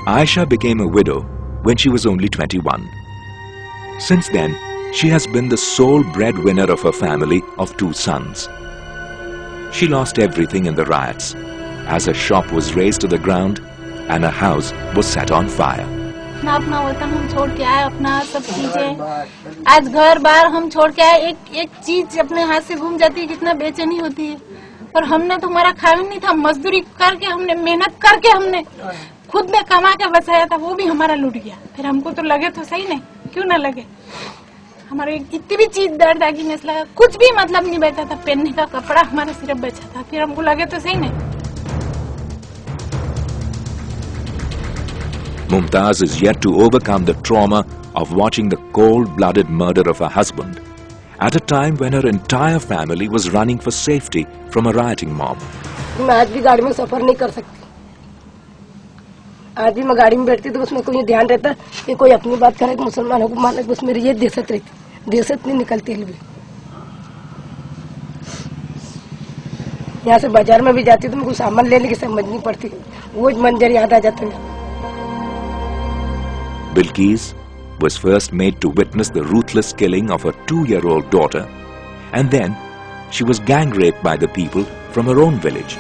Aisha became a widow when she was only 21. Since then, she has been the sole breadwinner of her family of 2 sons. She lost everything in the riots, as her shop was razed to the ground and her house was set on fire. अपना वतन हम छोड़ के आए, अपना सब चीजें, आज घर बार हम छोड़ के आए, एक चीज अपने हाथ से घूम जाती है, कितना बेचैनी होती है। पर हमने तो हमारा खाना नहीं था, मजदूरी करके हमने मेहनत करके हमने खुद में कमा के बचाया था, वो भी हमारा लूट गया। फिर हमको तो लगे तो सही नहीं, क्यों ना लगे। हमारे कितनी भी चीज दर्द आगी ने लगा, कुछ भी मतलब नहीं बचा था, पहनने का कपड़ा हमारा सिर्फ बचा था, फिर हमको लगे तो सही नहीं। Mumtaz is yet to overcome the trauma of watching the cold-blooded murder of her husband at a time when her entire family was running for safety from a rioting mob. मैं आज भी गाड़ी में सफर नहीं कर सकती। आज भी मैं गाड़ी में बैठती तो उसमें कोई ध्यान रहता कि कोई अपनी बात करे, मुसलमानों को माने, बस मेरी ये दहशत रहती, दहशत नहीं निकलती है। यहाँ से बाजार में भी जाती तो मुझे सामान लेने की समझ नहीं पड़ती, वो मंजर याद आ जाता है। Bilqis was first made to witness the ruthless killing of her 2-year-old daughter, and then she was gang raped by the people from her own village.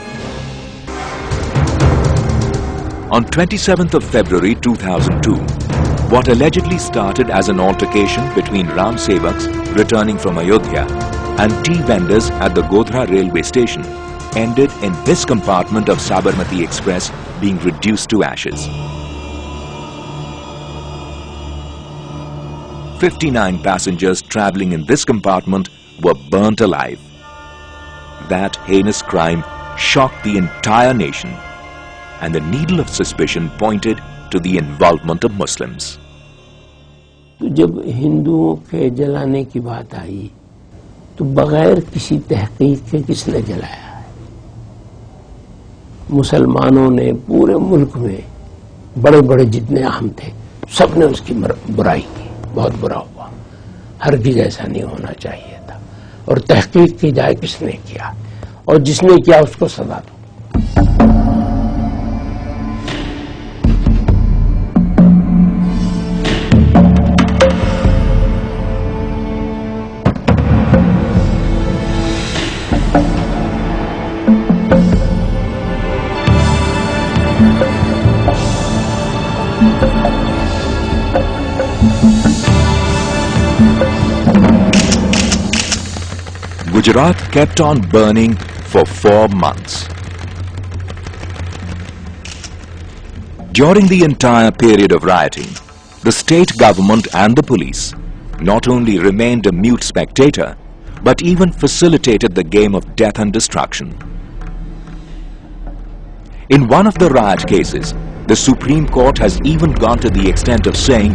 On 27th of February 2002, what allegedly started as an altercation between Ram Sevaks returning from Ayodhya and tea vendors at the Godhra railway station ended in this compartment of Sabarmati Express being reduced to ashes. 59 passengers travelling in this compartment were burnt alive. That heinous crime shocked the entire nation, and the needle of suspicion pointed to the involvement of Muslims. जब हिंदुओं के जलाने की बात आई तो बगैर किसी तहकीक के किसने जलाया है? मुसलमानों ने पूरे मुल्क में बड़े बड़े जितने अहम थे सबने उसकी बुराई की। बहुत बुरा हुआ, हरगिज़ ऐसा नहीं होना चाहिए था। और तहकीक की जाए किसने किया, और जिसने किया उसको सजा दो। Gujarat kept on burning for 4 months. During the entire period of rioting, the state government and the police not only remained a mute spectator, but even facilitated the game of death and destruction. In one of the riot cases, the Supreme Court has even gone to the extent of saying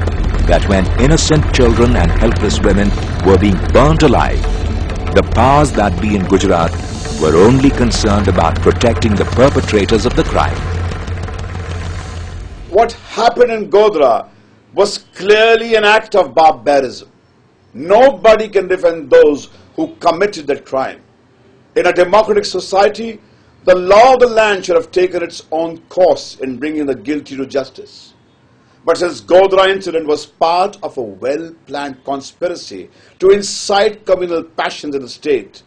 that when innocent children and helpless women were being burnt alive, the powers that be in Gujarat were only concerned about protecting the perpetrators of the crime. What happened in Godhra was clearly an act of barbarism. Nobody can defend those who committed that crime. In a democratic society, the law of the land should have taken its own course in bringing the guilty to justice. But since Godhra incident was part of a well-planned conspiracy to incite communal passions in the state,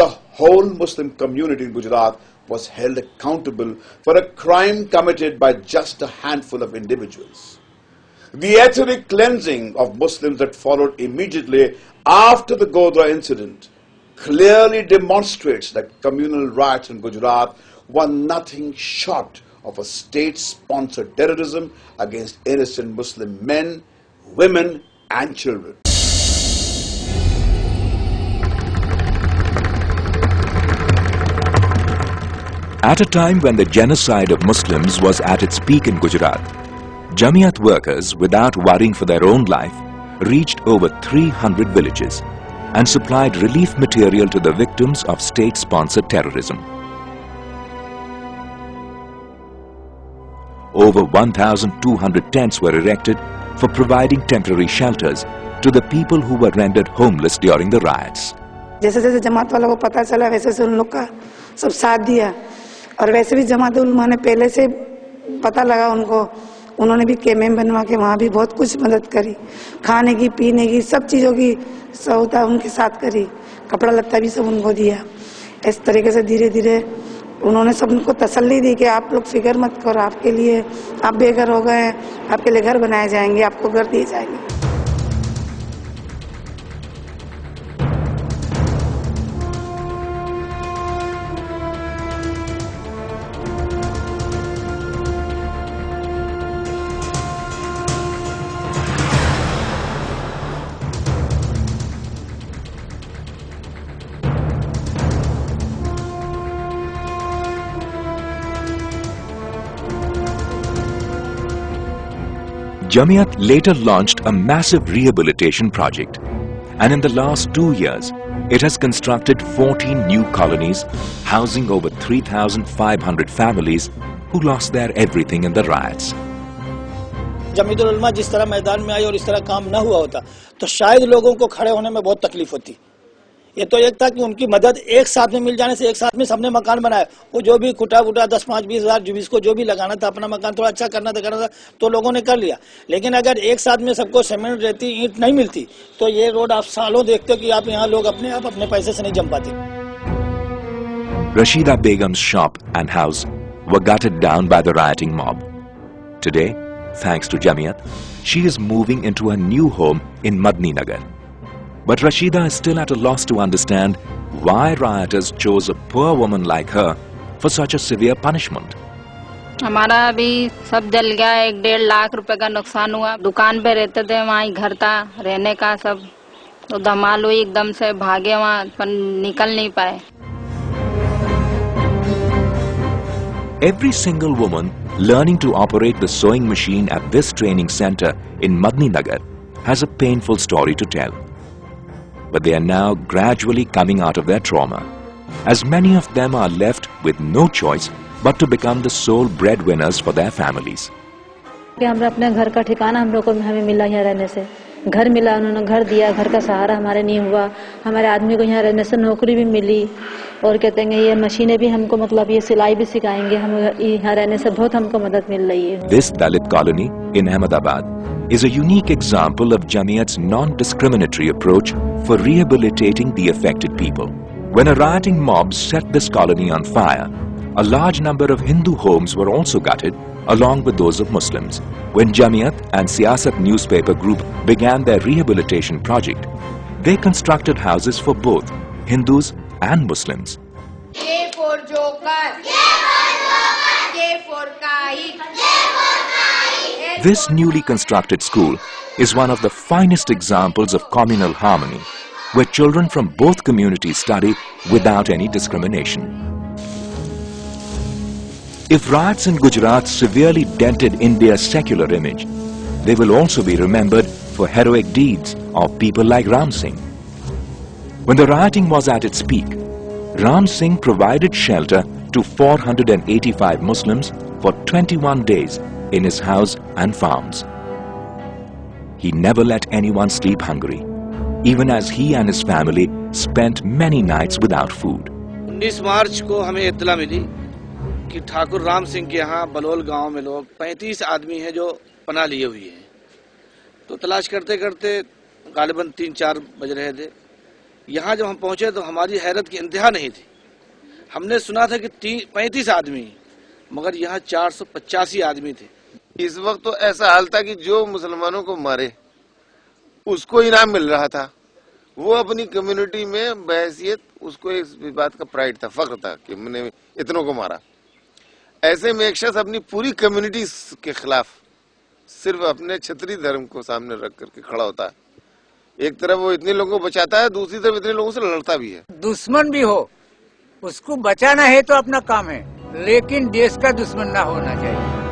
the whole Muslim community in Gujarat was held accountable for a crime committed by just a handful of individuals. The ethnic cleansing of Muslims that followed immediately after the Godhra incident clearly demonstrates that communal riots in Gujarat were nothing short of a state-sponsored terrorism against innocent Muslim men, women and children. At a time when the genocide of Muslims was at its peak in Gujarat, Jamiat workers, without worrying for their own life, reached over 300 villages and supplied relief material to the victims of state-sponsored terrorism. Over 1,200 tents were erected for providing temporary shelters to the people who were rendered homeless during the riots. जैसे जैसे जमात वाला को पता चला वैसे से उन लोग का सब साथ दिया और वैसे भी जमात उलमा ने पहले से पता लगा उनको उन्होंने भी केमेम बनवा के वहाँ भी बहुत कुछ मदद करी, खाने की पीने की सब चीज़ों की सहायता उनके साथ करी, कपड़ा लत्ता भी सब उनको दिया। इस तरीके से धीरे धीरे उन्होंने सबको तसल्ली दी कि आप लोग फिक्र मत करो, आपके लिए आप बेघर हो गए, आपके लिए घर बनाए जाएंगे, आपको घर दिए जाएंगे। Jamiyat later launched a massive rehabilitation project, and in the last 2 years, it has constructed 14 new colonies housing over 3,500 families who lost their everything in the riots. Jamiatul उलमा जिस तरह मैदान में आई और इस तरह काम न हुआ होता तो शायद लोगों को खड़े होने में बहुत तकलीफ होती। ये तो एक था कि उनकी मदद एक साथ में मिल जाने से एक साथ में सबने मकान बनाया। वो जो भी कुटा 10-5-20 हज़ार जिसको जो भी लगाना था, अपना मकान थोड़ा अच्छा करना था तो लोगों ने कर लिया। लेकिन अगर एक साथ में सबको सीमेंट रेती ईंट नहीं मिलती तो ये रोड आप सालों देखते कि आप यहाँ लोग अपने पैसे से नहीं जम पाते। Rashida Begum's shop and house were gutted down by the rioting mob. Today, thanks to Jamiyat, she is moving into a new home in Madni Nagar. But Rashida is still at a loss to understand why rioters chose a poor woman like her for such a severe punishment. हमारा अभी सब जल गया, 1-1.5 लाख रुपए का नुकसान हुआ। दुकान पे रहते थे, वहाँ ही घर था रहने का, सब तो धमाल हुई, एकदम से भागे वहाँ, पर निकल नहीं पाए। Every single woman learning to operate the sewing machine at this training center in Madni Nagar has a painful story to tell. But they are now gradually coming out of their trauma, as many of them are left with no choice but to become the sole breadwinners for their families. हमें अपने घर का ठिकाना हमें मिला, यहाँ रहने से घर मिला, उन्होंने घर दिया, घर का सहारा हमारे नहीं हुआ। हमारे आदमी को यहाँ रहने से नौकरी भी मिली और कहते हैं ये मशीनें भी हमको मतलब ये सिलाई भी सिखाएंगे, हम यहाँ रहने से बहुत हमको मदद मिल रही है। This Dalit colony in Ahmedabad is a unique example of Jamiyat's non-discriminatory approach for rehabilitating the affected people. When a rioting mob set this colony on fire, a large number of Hindu homes were also gutted, along with those of Muslims. When Jamiyat and Siyasat newspaper group began their rehabilitation project, they constructed houses for both Hindus and Muslims. J for Joker. J for Joker. J for Kite. J for Kite. This newly constructed school is one of the finest examples of communal harmony, where children from both communities study without any discrimination. If riots in Gujarat severely dented India's secular image, they will also be remembered for heroic deeds of people like Ram Singh. When the rioting was at its peak, Ram Singh provided shelter to 485 Muslims for 21 days in his house and farms. He never let anyone sleep hungry, even as he and his family spent many nights without food. 19 मार्च को हमें इत्तला मिली कि ठाकुर राम सिंह के यहाँ बलोल गांव में लोग 35 आदमी हैं जो पनाह लिए हुए हैं। तो तलाश करते करते गालिबन 3-4 बज रहे थे। यहाँ जब हम पहुंचे तो हमारी हैरत की इंतहा नहीं थी। हमने सुना था कि 35 आदमी, मगर यहाँ 485 आदमी थे। इस वक्त तो ऐसा हाल था कि जो मुसलमानों को मारे उसको इनाम मिल रहा था। वो अपनी कम्युनिटी में बहैसियत, उसको इस बात का प्राइड था, फख्र था कि मैंने इतनों को मारा। ऐसे में एक शख्स अपनी पूरी कम्युनिटी के खिलाफ सिर्फ अपने क्षत्रिय धर्म को सामने रख करके खड़ा होता है। एक तरफ वो इतने लोगों को बचाता है, दूसरी तरफ इतने लोगों से लड़ता भी है। दुश्मन भी हो, उसको बचाना है तो अपना काम है, लेकिन देश का दुश्मन ना होना चाहिए।